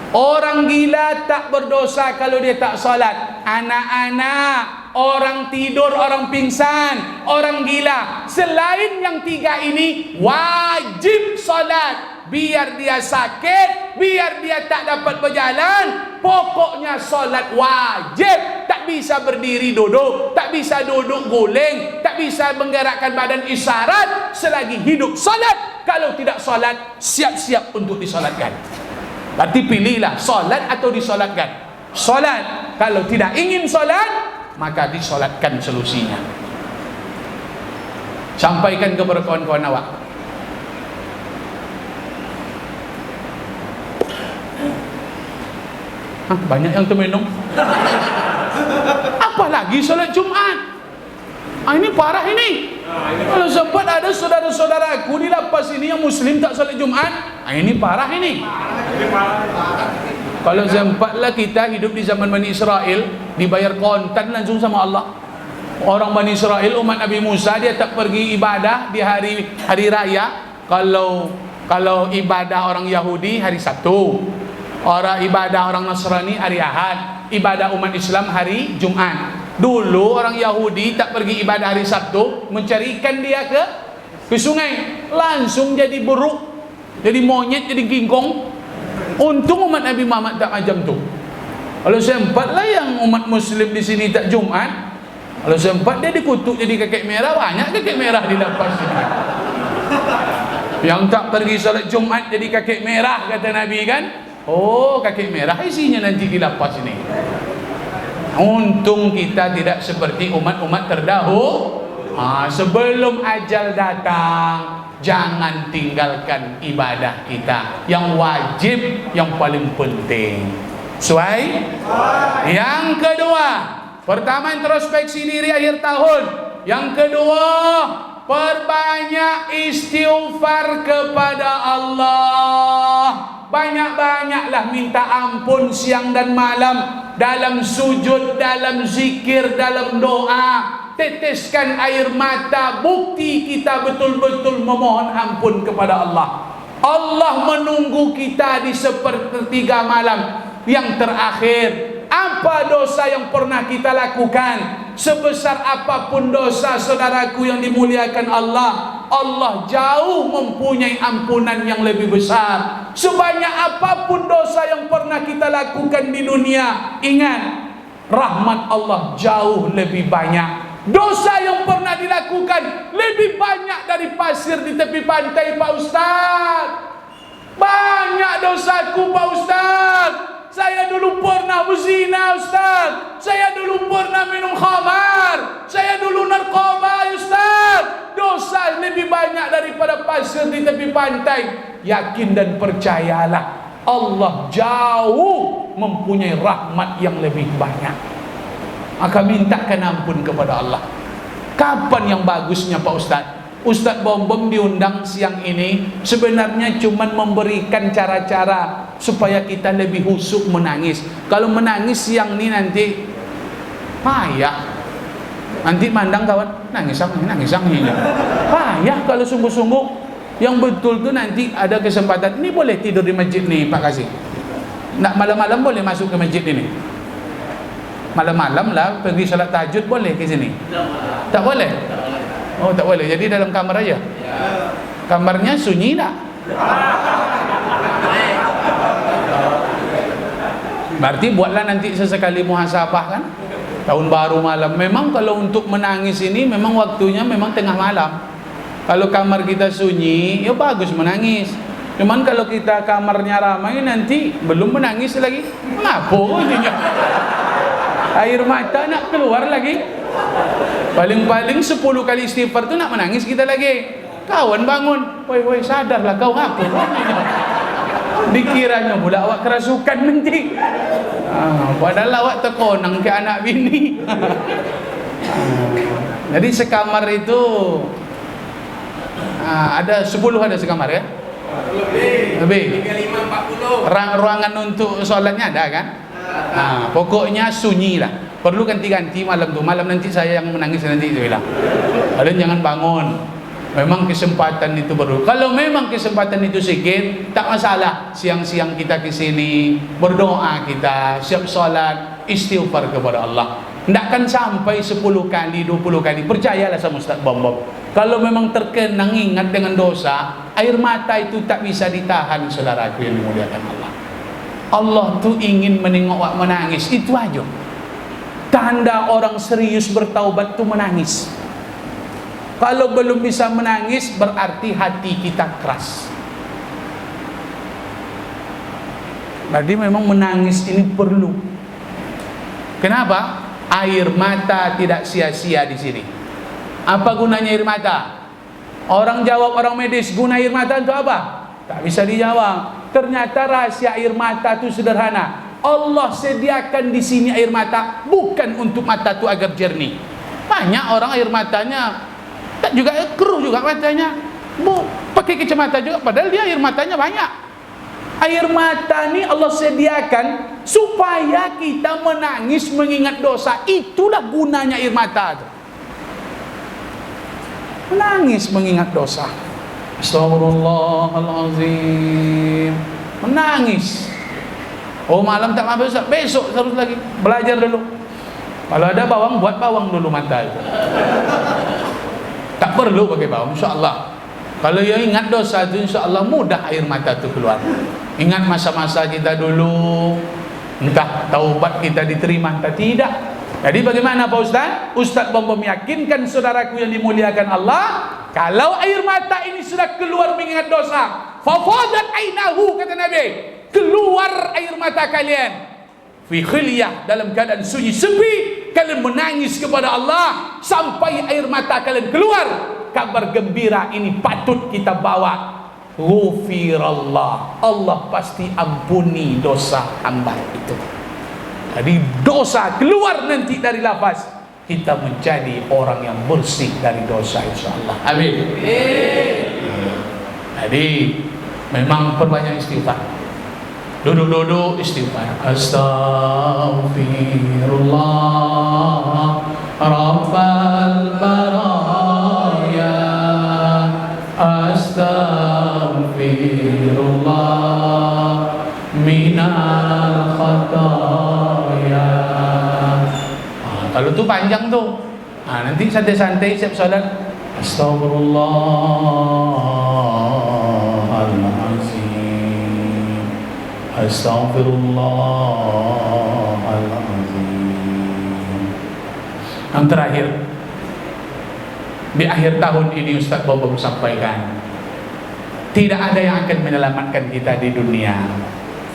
Orang gila tak berdosa kalau dia tak solat. Anak-anak orang tidur, orang pingsan, orang gila. Selain yang tiga ini, wajib solat. Biar dia sakit, biar dia tak dapat berjalan, pokoknya solat wajib. Tak bisa berdiri duduk, tak bisa duduk guling, tak bisa menggerakkan badan isyarat selagi hidup solat. Kalau tidak solat, siap-siap untuk disolatkan. Berarti pilihlah solat atau disolatkan. Solat. Kalau tidak ingin solat, maka disolatkan solusinya. Sampaikan kepada kawan-kawan awak. Banyak yang terminum. Apalagi solat Jumat. Ini parah ini. Kalau sempat ada saudara-saudaraku di lapas ini yang muslim tak solat Jumat, ini parah ini. Kalau sempatlah kita hidup di zaman Bani Israel, dibayar kontan langsung sama Allah. Orang Bani Israel, umat Nabi Musa, dia tak pergi ibadah di hari raya. Kalau ibadah orang Yahudi hari Sabtu, orang ibadah orang Nasrani hari Ahad, ibadah umat Islam hari Jumat. Dulu orang Yahudi tak pergi ibadah hari Sabtu, mencari ikan dia ke sungai, langsung jadi beruk, jadi monyet, jadi kingkong. Untung umat Nabi Muhammad tak macam tu. Kalau sempatlah yang umat Muslim di sini tak Jumat, kalau sempat dia dikutuk jadi kakek merah, banyak kakek merah di lapas ini. Yang tak pergi salat Jumat jadi kakek merah, kata Nabi kan. Oh, kakek merah isinya nanti di lapas ini. Untung kita tidak seperti umat-umat terdahulu. Sebelum ajal datang, jangan tinggalkan ibadah kita yang wajib, yang paling penting. Sesuai? Yang kedua, pertama introspeksi diri akhir tahun. Yang kedua, perbanyak istighfar kepada Allah. Banyak-banyaklah minta ampun siang dan malam, dalam sujud, dalam zikir, dalam doa. Teteskan air mata, bukti kita betul-betul memohon ampun kepada Allah. Allah menunggu kita di sepertiga malam yang terakhir. Apa dosa yang pernah kita lakukan? Sebesar apapun dosa, saudaraku yang dimuliakan Allah, Allah jauh mempunyai ampunan yang lebih besar. Sebanyak apapun dosa yang pernah kita lakukan di dunia, ingat, rahmat Allah jauh lebih banyak. Dosa yang pernah dilakukan lebih banyak dari pasir di tepi pantai, Pak Ustaz. Banyak dosaku, Pak Ustaz. Saya dulu pernah berzina, Ustaz. Saya dulu pernah minum khamar. Saya dulu narkoba, Ustaz. Dosa lebih banyak daripada pasir di tepi pantai. Yakin dan percayalah, Allah jauh mempunyai rahmat yang lebih banyak. Maka mintakan ampun kepada Allah. Kapan yang bagusnya, Pak Ustaz? Ustaz Bom diundang siang ini sebenarnya cuma memberikan cara-cara supaya kita lebih husuk menangis. Kalau menangis siang ini nanti payah. Nanti mandang kawan, nangis payah kalau sungguh-sungguh. Yang betul tu nanti ada kesempatan. Ini boleh tidur di masjid nih, Pak Kasih. Nak malam-malam boleh masuk ke masjid ini. Malam-malam lah pergi salat tahajud boleh ke sini? Tak boleh. Oh, tak boleh. Jadi dalam kamar aja. Kamarnya sunyi tak? Berarti buatlah nanti sesekali muhasabah kan? Tahun baru malam. Memang kalau untuk menangis ini memang waktunya memang tengah malam. Kalau kamar kita sunyi, ya bagus menangis. Cuman kalau kita kamarnya ramai nanti belum menangis lagi. Ngapo ininya? Air mata nak keluar lagi. Paling-paling 10 kali istighfar tu nak menangis kita lagi. Kawan bangun, woi sadarlah kau ngapo. Dikiranya pula awak kerasukan nanti. Padahal awak terkonang ke anak bini. Jadi sekamar itu ada 10 ada sekamar ya? Lebih 35-40. Ruangan untuk solatnya ada kan? Pokoknya sunyi lah. Perlu ganti-ganti malam tu. Malam nanti saya yang menangis nanti itu bilang. Kalian jangan bangun. Memang kesempatan itu baru. Kalau memang kesempatan itu sikit, tak masalah. Siang-siang kita ke sini berdoa, kita siap solat, istighfar kepada Allah. Tidak akan sampai 10 kali, 20 kali. Percayalah sama Ustaz Bom. Kalau memang terkenang ingat dengan dosa, air mata itu tak bisa ditahan, saudaraku yang dimuliakan Allah. Allah tuh ingin menengok awak menangis, itu aja. Tanda orang serius bertaubat tuh menangis. Kalau belum bisa menangis, berarti hati kita keras. Jadi memang menangis ini perlu. Kenapa? Air mata tidak sia-sia di sini. Apa gunanya air mata? Orang jawab, orang medis, guna air mata untuk apa? Tak bisa dijawab. Ternyata rahasia air mata itu sederhana. Allah sediakan di sini air mata bukan untuk mata itu agar jernih. Banyak orang air matanya tak juga keruh juga matanya. Pakai kacamata juga padahal dia air matanya banyak. Air mata ni Allah sediakan supaya kita menangis mengingat dosa. Itulah gunanya air mata itu. Menangis mengingat dosa. Astagfirullahalazim. Menangis. Oh malam tak mampu Ustaz, besok terus lagi belajar dulu. Kalau ada bawang, buat bawang dulu mata itu. Tak perlu pakai bawang, insyaAllah. Kalau yang ingat dosa itu, insyaAllah mudah air mata itu keluar. Ingat masa-masa kita dulu, entah taubat kita diterima, entah tidak. Jadi bagaimana Pak Ustaz? Ustaz Bom meyakinkan saudaraku yang dimuliakan Allah, kalau air mata ini sudah keluar mengingat dosa, fafadat ainahu, kata Nabi, keluar air mata kalian fi khilyah, dalam keadaan sunyi sepi, kalian menangis kepada Allah sampai air mata kalian keluar. Kabar gembira ini patut kita bawa. Ghufirallah, Allah pasti ampuni dosa hamba itu. Jadi dosa keluar nanti dari lafaz, kita menjadi orang yang bersih dari dosa, insyaallah. Amin. Jadi memang perbanyak istighfar. Duduk-duduk istighfar. Astaghfirullah Rabbal baraya, astaghfirullah minal khataya. Kalau tu panjang tu, nanti santai-santai siap solat. Astaghfirullahaladzim, astaghfirullahaladzim. Yang terakhir, di akhir tahun ini Ustaz Bobo sampaikan, tidak ada yang akan menyelamatkan kita di dunia.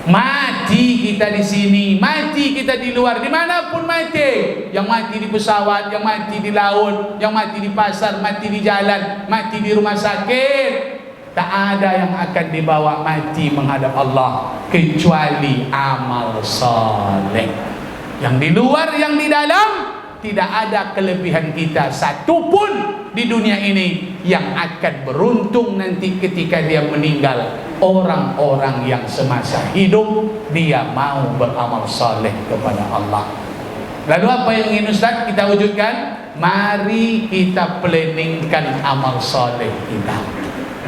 Mati kita di sini, mati kita di luar, dimanapun mati. Yang mati di pesawat, yang mati di laut, yang mati di pasar, mati di jalan, mati di rumah sakit. Tak ada yang akan dibawa mati menghadap Allah kecuali amal saleh. Yang di luar, yang di dalam, tidak ada kelebihan kita satupun di dunia ini yang akan beruntung nanti ketika dia meninggal. Orang-orang yang semasa hidup dia mau beramal saleh kepada Allah. Lalu apa yang ingin Ustaz kita wujudkan? Mari kita planningkan amal saleh kita.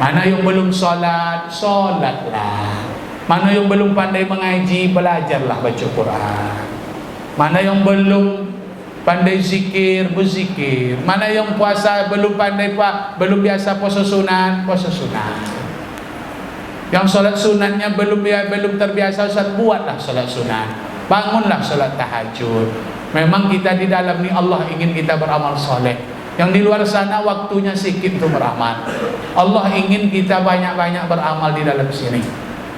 Mana yang belum solat, solatlah. Mana yang belum pandai mengaji, belajarlah baca Quran. Mana yang belum pandai zikir, berzikir. Mana yang puasa belum pandai, belum biasa puasa sunat, puasa sunat. Yang solat sunatnya belum terbiasa, Ustaz, buatlah solat sunat. Bangunlah solat tahajud. Memang kita di dalam ni Allah ingin kita beramal soleh. Yang di luar sana waktunya sikit untuk beramal. Allah ingin kita banyak-banyak beramal di dalam sini.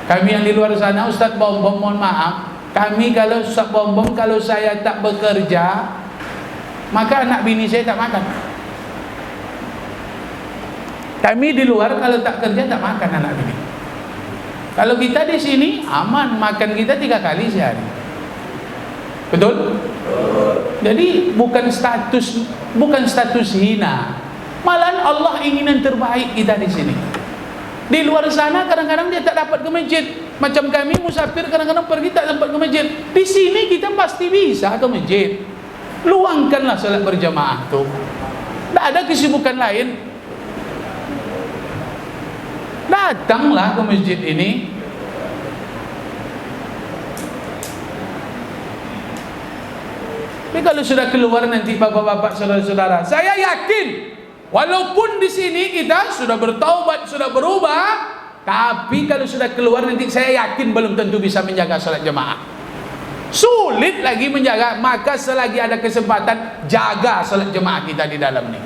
Kami yang di luar sana, Ustaz Bom, mohon maaf, kami kalau Ustaz Bom, kalau saya tak bekerja, maka anak bini saya tak makan. Kami di luar kalau tak kerja tak makan anak bini. Kalau kita di sini aman, makan kita 3 kali sehari. Betul? Jadi bukan status hina. Malahan Allah ingin yang terbaik kita di sini. Di luar sana kadang-kadang dia tak dapat ke masjid. Macam kami musafir kadang-kadang pergi tak dapat ke masjid. Di sini kita pasti bisa ke masjid. Luangkanlah salat berjamaah tu. Tak ada kesibukan lain. Datanglah ke masjid ini. Tapi kalau sudah keluar nanti bapak-bapak, saudara-saudara, saya yakin walaupun di sini kita sudah bertaubat, sudah berubah, tapi kalau sudah keluar nanti saya yakin belum tentu bisa menjaga salat jemaah. Sulit lagi menjaga, maka selagi ada kesempatan jaga salat jemaah kita di dalam ini.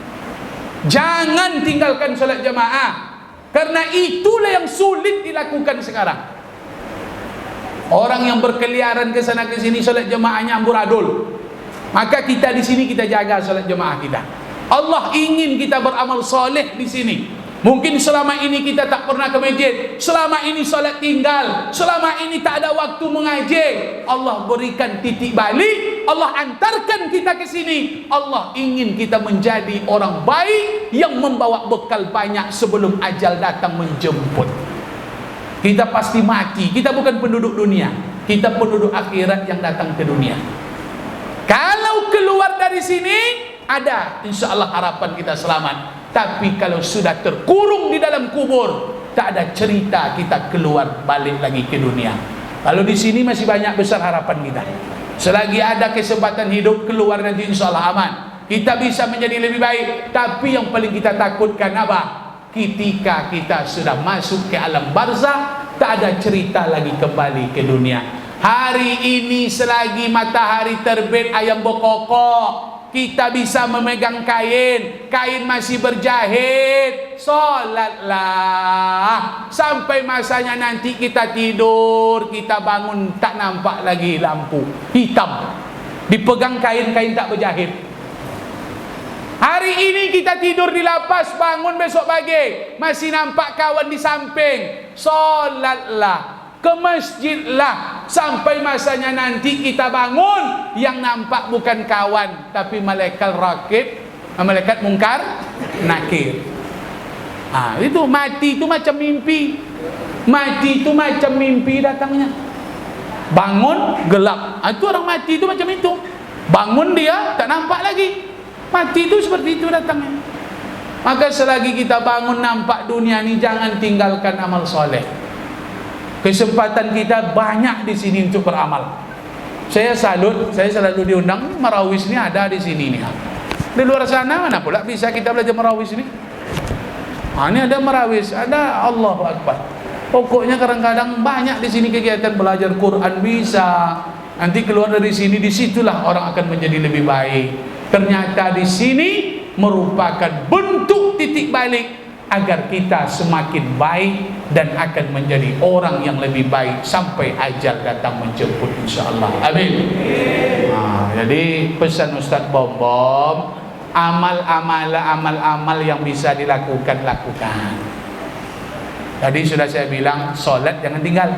Jangan tinggalkan salat jemaah, karena itulah yang sulit dilakukan sekarang. Orang yang berkeliaran ke sana ke sini salat jemaahnya amburadul. Maka kita di sini kita jaga salat jemaah kita. Allah ingin kita beramal soleh di sini. Mungkin selama ini kita tak pernah ke masjid, selama ini salat tinggal, selama ini tak ada waktu mengaji. Allah berikan titik balik, Allah antarkan kita ke sini. Allah ingin kita menjadi orang baik yang membawa bekal banyak sebelum ajal datang menjemput. Kita pasti mati. Kita bukan penduduk dunia, kita penduduk akhirat yang datang ke dunia. Kalau keluar dari sini, ada insya Allah harapan kita selamat. Tapi kalau sudah terkurung di dalam kubur, tak ada cerita kita keluar balik lagi ke dunia. Kalau di sini masih banyak besar harapan kita. Selagi ada kesempatan hidup, keluar nanti insya Allah aman. Kita bisa menjadi lebih baik. Tapi yang paling kita takutkan apa? Ketika kita sudah masuk ke alam barzah, tak ada cerita lagi kembali ke dunia. Hari ini selagi matahari terbit, ayam berkokok, kita bisa memegang kain, kain masih berjahit, solatlah. Sampai masanya nanti kita tidur, kita bangun tak nampak lagi lampu hitam, dipegang kain, kain tak berjahit. Hari ini kita tidur di lapas, bangun besok pagi masih nampak kawan di samping, solatlah, ke masjidlah. Sampai masanya nanti kita bangun, yang nampak bukan kawan tapi malaikat rakib, malaikat mungkar nakir. Itu mati itu macam mimpi. Mati itu macam mimpi datangnya. Bangun gelap. Itu orang mati itu macam itu. Bangun dia tak nampak lagi. Mati itu seperti itu datangnya. Maka selagi kita bangun nampak dunia ni, jangan tinggalkan amal soleh. Kesempatan kita banyak di sini untuk beramal. Saya salut, saya selalu diundang. Marawis ni ada di sini nih. Di luar sana mana pula bisa kita belajar marawis ni? Ini ada marawis, ada Allahu Akbar. Pokoknya kadang-kadang banyak di sini kegiatan belajar Quran bisa. Nanti keluar dari sini, disitulah orang akan menjadi lebih baik. Ternyata di sini merupakan bentuk titik balik agar kita semakin baik dan akan menjadi orang yang lebih baik sampai ajal datang menjemput insya-Allah. Amin. Jadi pesan Ustaz Bom, amal-amal yang bisa dilakukan, lakukan. Tadi sudah saya bilang, solat jangan tinggal.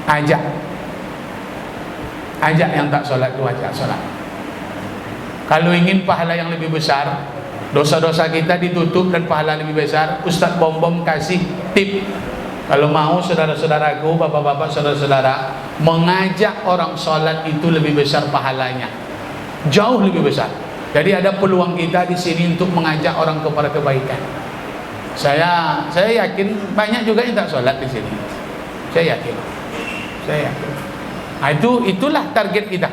Ajak yang tak solat tu ajak solat. Kalau ingin pahala yang lebih besar, dosa-dosa kita ditutup dan pahala lebih besar, Ustaz Bom kasih tip. Kalau mau saudara-saudaraku, bapak-bapak, saudara-saudara, mengajak orang sholat itu lebih besar pahalanya, jauh lebih besar. Jadi ada peluang kita di sini untuk mengajak orang kepada kebaikan. Saya yakin banyak juga yang tak sholat di sini. Saya yakin. Itulah target kita.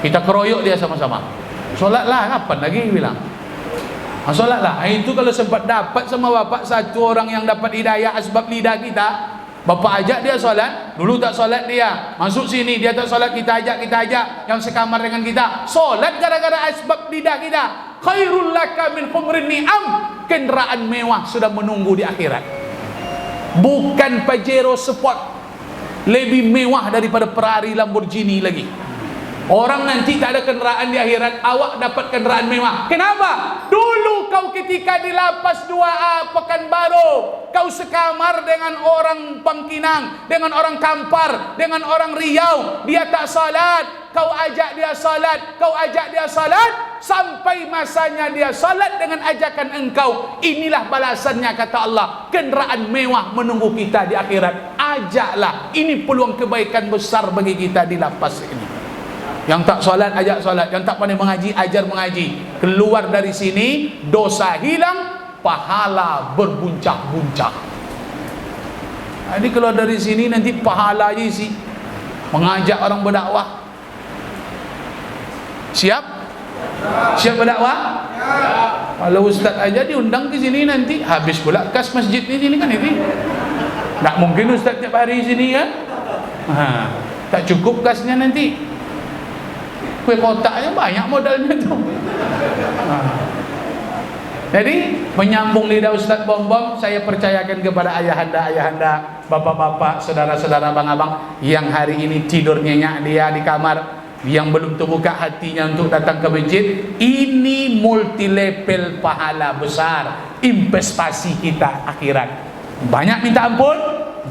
Kita keroyok dia sama-sama. Sholatlah, kapan lagi bilang? Sholatlah. Itu kalau sempat dapat sama bapak satu orang yang dapat hidayah asbab lidah kita, bapak ajak dia solat. Dulu tak solat dia, masuk sini dia tak solat, kita ajak yang sekamar dengan kita solat gara-gara asbab lidah kita. Khairul laka min humrin ni'am. Kenderaan mewah sudah menunggu di akhirat. Bukan Pajero Sport, lebih mewah daripada Ferrari Lamborghini lagi. Orang nanti tak ada kenderaan di akhirat, awak dapat kenderaan mewah. Kenapa? Dulu kau ketika di lapas 2A Pekanbaru, kau sekamar dengan orang Pangkinang, dengan orang Kampar, dengan orang Riau. Dia tak salat, kau ajak dia salat, sampai masanya dia salat dengan ajakan engkau. Inilah balasannya, kata Allah. Kenderaan mewah menunggu kita di akhirat. Ajaklah. Ini peluang kebaikan besar bagi kita di lapas ini. Yang tak solat, ajak solat. Yang tak pandai mengaji, ajar mengaji. Keluar dari sini, dosa hilang, pahala berbuncah-buncah. Jadi keluar dari sini nanti pahala aja isi. Mengajak orang berdakwah. Siap? Siap berdakwah? Kalau ustaz aja diundang ke sini nanti habis pula kas masjid di sini kan ini. Tak mungkin ustaz tiap hari sini kan? Tak cukup kasnya nanti. Kue kotaknya banyak modalnya tuh. Jadi menyambung lidah Ustaz Bom-Bom, saya percayakan kepada ayahanda, bapak-bapak, saudara-saudara, abang-abang yang hari ini tidur nyenyak dia di kamar, yang belum terbuka hatinya untuk datang ke masjid. Ini multi level pahala besar, investasi kita akhirat. Banyak minta ampun,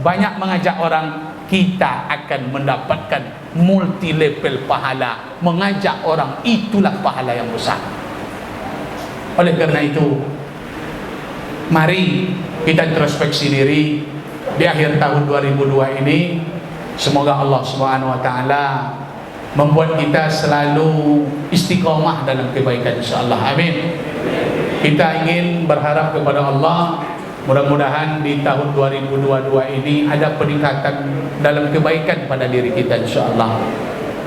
banyak mengajak orang, kita akan mendapatkan multi level pahala. Mengajak orang, itulah pahala yang besar. Oleh karena itu, mari kita introspeksi diri di akhir tahun 2002 ini. Semoga Allah Subhanahu wa taala membuat kita selalu istiqomah dalam kebaikan, insyaallah. Amin. Kita ingin berharap kepada Allah, mudah-mudahan di tahun 2022 ini ada peningkatan dalam kebaikan pada diri kita, insyaallah.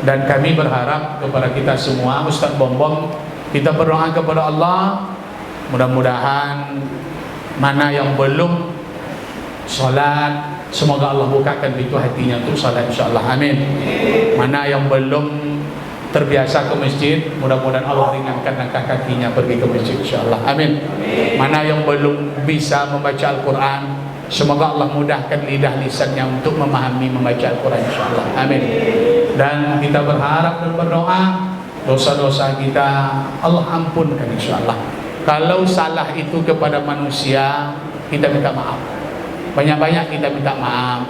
Dan kami berharap kepada kita semua, Ustaz Bom-Bom, kita berdoa kepada Allah, mudah-mudahan mana yang belum solat, semoga Allah bukakan pintu hatinya untuk solat, insyaallah. Amin. Mana yang belum terbiasa ke masjid, mudah-mudahan Allah ringankan langkah kakinya pergi ke masjid, insyaallah. Amin. Mana yang belum bisa membaca Al-Quran, semoga Allah mudahkan lidah lisannya untuk memahami membaca Al-Quran, insyaallah. Amin. Dan kita berharap dan berdoa, dosa-dosa kita Allah ampunkan, insyaallah. Kalau salah itu kepada manusia, kita minta maaf. Banyak-banyak kita minta maaf.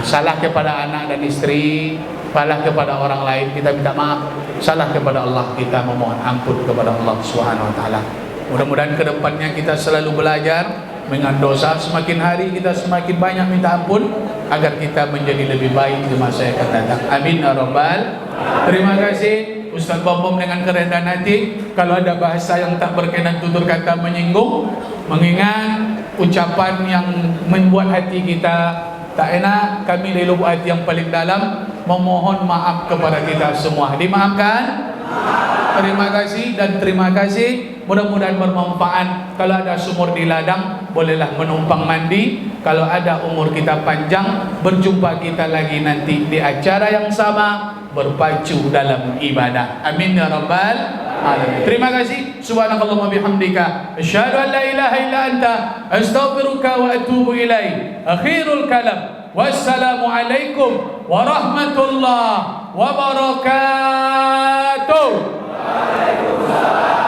Salah kepada anak dan istri, salah kepada orang lain, kita minta maaf. Salah kepada Allah, kita memohon ampun kepada Allah Subhanahu wa taala. Mudah-mudahan kedepannya kita selalu belajar dengan dosa, semakin hari kita semakin banyak minta ampun agar kita menjadi lebih baik di masa yang akan datang. Amin ya rabbal. Terima kasih Ustaz Bom-Bom dengan kerendahan hati. Kalau ada bahasa yang tak berkenan, tutur kata menyinggung, mengingat ucapan yang membuat hati kita tak enak, kami dari lubuk hati yang paling dalam memohon maaf kepada kita semua. Dimaafkan. Terima kasih dan terima kasih. Mudah-mudahan bermanfaat. Kalau ada sumur di ladang, bolehlah menumpang mandi. Kalau ada umur kita panjang, berjumpa kita lagi nanti di acara yang sama, berpacu dalam ibadah. Amin ya rabbal alamin. Terima kasih. Subhanakallahumma bihamdika, asyhadu an la ilaha illa anta, astaghfiruka wa atubu ilaik. Akhirul kalam. Wassalamu alaikum warahmatullahi wabarakatuh. Waalaikumsalam.